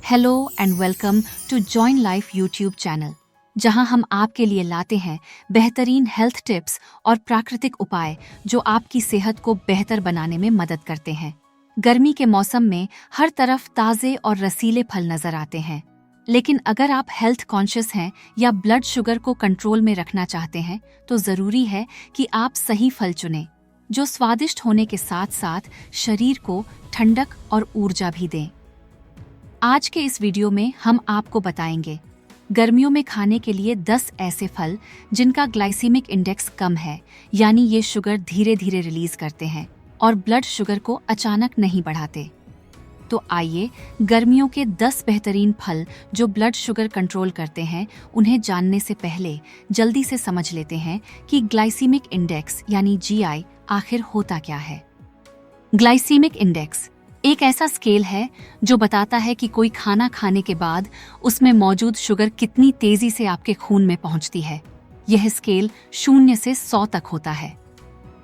Hello and welcome to Join Life YouTube channel, जहां हम आपके लिए लाते हैं बेहतरीन हेल्थ टिप्स और प्राकृतिक उपाय जो आपकी सेहत को बेहतर बनाने में मदद करते हैं। गर्मी के मौसम में हर तरफ ताज़े और रसीले फल नजर आते हैं, लेकिन अगर आप हेल्थ कॉन्शियस हैं या ब्लड शुगर को कंट्रोल में रखना चाहते हैं तो ज़रूरी है कि आप सही फल चुनें, जो स्वादिष्ट होने के साथ साथ शरीर को ठंडक और ऊर्जा भी दें। आज के इस वीडियो में हम आपको बताएंगे गर्मियों में खाने के लिए 10 ऐसे फल जिनका ग्लाइसीमिक इंडेक्स कम है, यानी ये शुगर धीरे धीरे रिलीज करते हैं और ब्लड शुगर को अचानक नहीं बढ़ाते। तो आइए गर्मियों के 10 बेहतरीन फल जो ब्लड शुगर कंट्रोल करते हैं उन्हें जानने से पहले जल्दी से समझ लेते हैं कि ग्लाइसीमिक इंडेक्स यानी जीआई आखिर होता क्या है। ग्लाइसीमिक इंडेक्स एक ऐसा स्केल है जो बताता है कि कोई खाना खाने के बाद उसमें मौजूद शुगर कितनी तेजी से आपके खून में पहुंचती है। यह स्केल 0 से 100 तक होता है।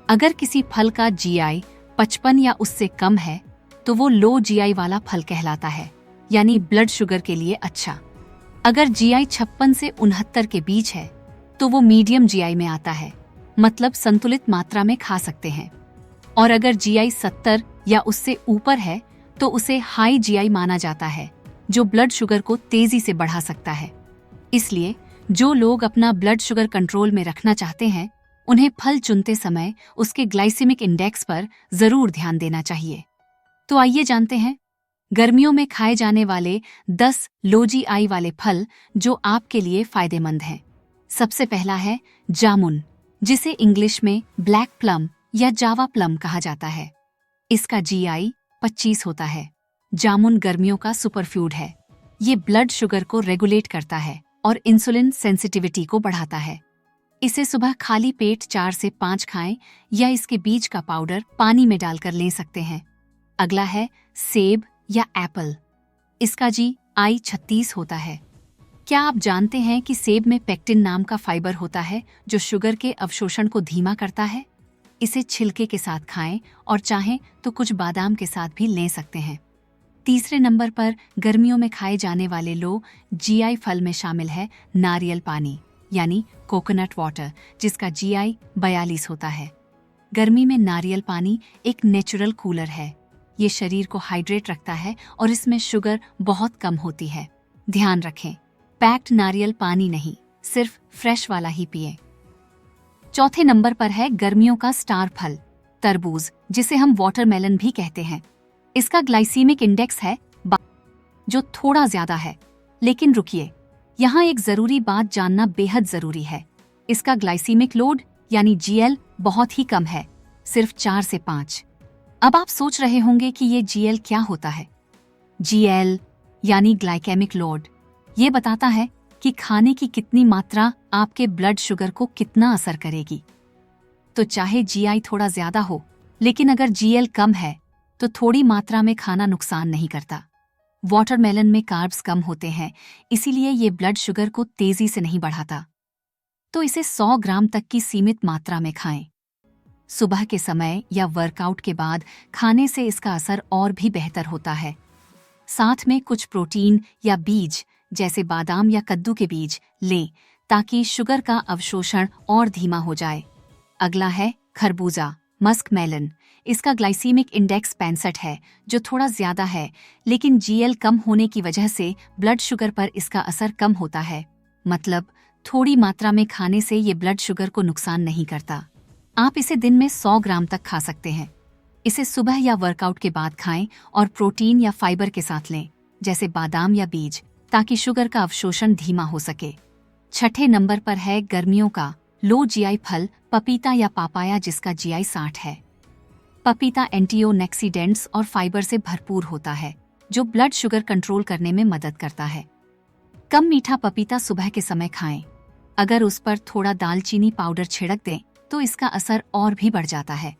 अगर किसी फल का जीआई 55 या उससे कम है तो वो लो जीआई वाला फल कहलाता है, यानी ब्लड शुगर के लिए अच्छा। अगर जीआई 56 से 69 के बीच है तो वो मीडियम जीआई में आता है, मतलब संतुलित मात्रा में खा सकते हैं। और अगर जीआई 70 या उससे ऊपर है तो उसे हाई जीआई माना जाता है, जो ब्लड शुगर को तेजी से बढ़ा सकता है। इसलिए जो लोग अपना ब्लड शुगर कंट्रोल में रखना चाहते हैं उन्हें फल चुनते समय उसके ग्लाइसेमिक इंडेक्स पर जरूर ध्यान देना चाहिए। तो आइए जानते हैं गर्मियों में खाए जाने वाले 10 लो जीआई वाले फल जो आपके लिए फायदेमंद हैं। सबसे पहला है जामुन, जिसे इंग्लिश में ब्लैक प्लम या जावा प्लम कहा जाता है। इसका जीआई 25 होता है। जामुन गर्मियों का सुपरफूड है। ये ब्लड शुगर को रेगुलेट करता है और इंसुलिन सेंसिटिविटी को बढ़ाता है। इसे सुबह खाली पेट 4 से 5 खाएं या इसके बीज का पाउडर पानी में डालकर ले सकते हैं। अगला है सेब या एप्पल। इसका जीआई 36 होता है। क्या आप जानते हैं कि सेब में पेक्टिन नाम का फाइबर होता है जो शुगर के अवशोषण को धीमा करता है? इसे छिलके के साथ खाएं और चाहें तो कुछ बादाम के साथ भी ले सकते हैं। तीसरे नंबर पर गर्मियों में खाए जाने वाले लो जीआई फल में शामिल है नारियल पानी, यानी कोकोनट वाटर, जिसका जीआई 42 होता है। गर्मी में नारियल पानी एक नेचुरल कूलर है। ये शरीर को हाइड्रेट रखता है और इसमें शुगर बहुत कम होती है। ध्यान रखें, पैक्ड नारियल पानी नहीं, सिर्फ फ्रेश वाला ही पिएं। चौथे नंबर पर है गर्मियों का स्टार फल तरबूज, जिसे हम वाटरमेलन भी कहते हैं। इसका ग्लाइसीमिक इंडेक्स है जो थोड़ा ज्यादा है। लेकिन रुकिए, यहाँ एक जरूरी बात जानना बेहद जरूरी है। इसका ग्लाइसीमिक लोड यानी जीएल बहुत ही कम है, सिर्फ 4 से 5। अब आप सोच रहे होंगे कि ये जीएल क्या होता है। जीएल यानी ग्लाइकेमिक लोड, ये बताता है कि खाने की कितनी मात्रा आपके ब्लड शुगर को कितना असर करेगी। तो चाहे जीआई थोड़ा ज्यादा हो, लेकिन अगर जीएल कम है तो थोड़ी मात्रा में खाना नुकसान नहीं करता। वाटरमेलन में कार्ब्स कम होते हैं, इसीलिए ये ब्लड शुगर को तेजी से नहीं बढ़ाता। तो इसे 100 ग्राम तक की सीमित मात्रा में खाएं। सुबह के समय या वर्कआउट के बाद खाने से इसका असर और भी बेहतर होता है। साथ में कुछ प्रोटीन या बीज जैसे बादाम या कद्दू के बीज लें, ताकि शुगर का अवशोषण और धीमा हो जाए। अगला है खरबूजा, मस्क मेलन। इसका ग्लाइसीमिक इंडेक्स 65 है, जो थोड़ा ज्यादा है, लेकिन जीएल कम होने की वजह से ब्लड शुगर पर इसका असर कम होता है। मतलब थोड़ी मात्रा में खाने से ये ब्लड शुगर को नुकसान नहीं करता। आप इसे दिन में 100 ग्राम तक खा सकते हैं। इसे सुबह या वर्कआउट के बाद खाएं और प्रोटीन या फाइबर के साथ लें, जैसे बादाम या बीज, ताकि शुगर का अवशोषण धीमा हो सके। छठे नंबर पर है गर्मियों का लो जीआई फल पपीता या पापाया, जिसका जीआई 60 है। पपीता एंटीओक्सीडेंट्स और फाइबर से भरपूर होता है, जो ब्लड शुगर कंट्रोल करने में मदद करता है। कम मीठा पपीता सुबह के समय खाएं। अगर उस पर थोड़ा दालचीनी पाउडर छिड़क दें तो इसका असर और भी बढ़ जाता है।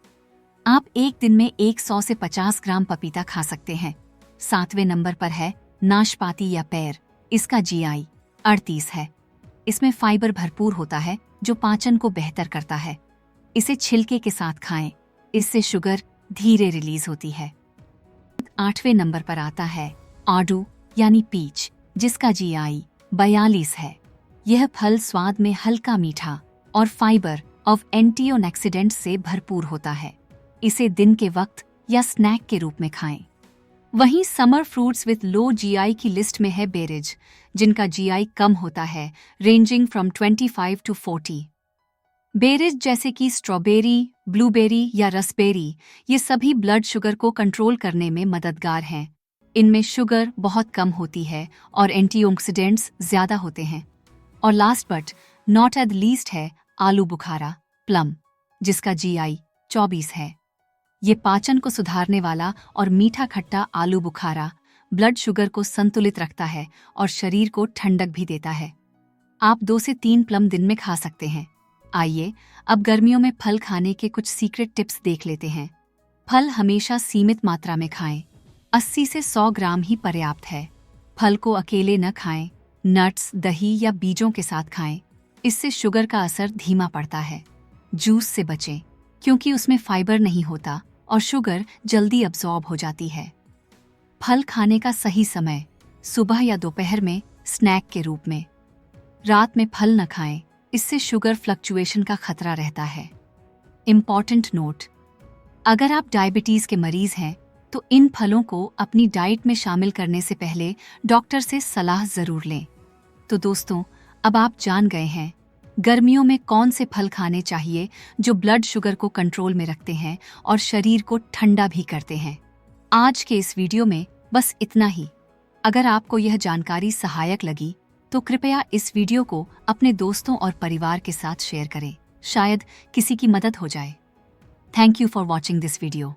आप एक दिन में 100 से 50 ग्राम पपीता खा सकते हैं। 7वें नंबर पर है नाशपाती या पेर। इसका जीआई 38 है। इसमें फाइबर भरपूर होता है, जो पाचन को बेहतर करता है। इसे छिलके के साथ खाएं, इससे शुगर धीरे रिलीज होती है। 8वें नंबर पर आता है आड़ू यानी पीच, जिसका GI 42 है। यह फल स्वाद में हल्का मीठा और फाइबर ऑफ एंटीऑक्सीडेंट्स से भरपूर होता है। इसे दिन के वक्त या स्नैक के रूप में खाएं। वहीं summer fruits with low GI की लिस्ट में है बेरीज, जिनका GI कम होता है, रेंजिंग फ्रॉम 25 to 40। बेरीज जैसे कि स्ट्रॉबेरी, ब्लूबेरी या रसबेरी, ये सभी ब्लड शुगर को कंट्रोल करने में मददगार हैं। इनमें शुगर बहुत कम होती है और एंटीऑक्सीडेंट्स ज्यादा होते हैं। और last but not at least है आलू बुखारा, प्लम, जिसका GI 24 है। ये पाचन को सुधारने वाला और मीठा खट्टा आलू बुखारा ब्लड शुगर को संतुलित रखता है और शरीर को ठंडक भी देता है। आप 2 से 3 प्लम दिन में खा सकते हैं। आइए अब गर्मियों में फल खाने के कुछ सीक्रेट टिप्स देख लेते हैं। फल हमेशा सीमित मात्रा में खाएं। 80 से 100 ग्राम ही पर्याप्त है। फल को अकेले न खाएं, नट्स, दही या बीजों के साथ खाएं। इससे शुगर का असर धीमा पड़ता है। जूस से बचें, क्योंकि उसमें फाइबर नहीं होता और शुगर जल्दी अब्सॉर्ब हो जाती है। फल खाने का सही समय सुबह या दोपहर में स्नैक के रूप में। रात में फल न खाएं, इससे शुगर फ्लक्चुएशन का खतरा रहता है। इम्पॉर्टेंट नोट: अगर आप डायबिटीज के मरीज हैं तो इन फलों को अपनी डाइट में शामिल करने से पहले डॉक्टर से सलाह जरूर लें। तो दोस्तों, अब आप जान गए हैं गर्मियों में कौन से फल खाने चाहिए जो ब्लड शुगर को कंट्रोल में रखते हैं और शरीर को ठंडा भी करते हैं। आज के इस वीडियो में बस इतना ही। अगर आपको यह जानकारी सहायक लगी तो कृपया इस वीडियो को अपने दोस्तों और परिवार के साथ शेयर करें। शायद किसी की मदद हो जाए। Thank you for watching this video.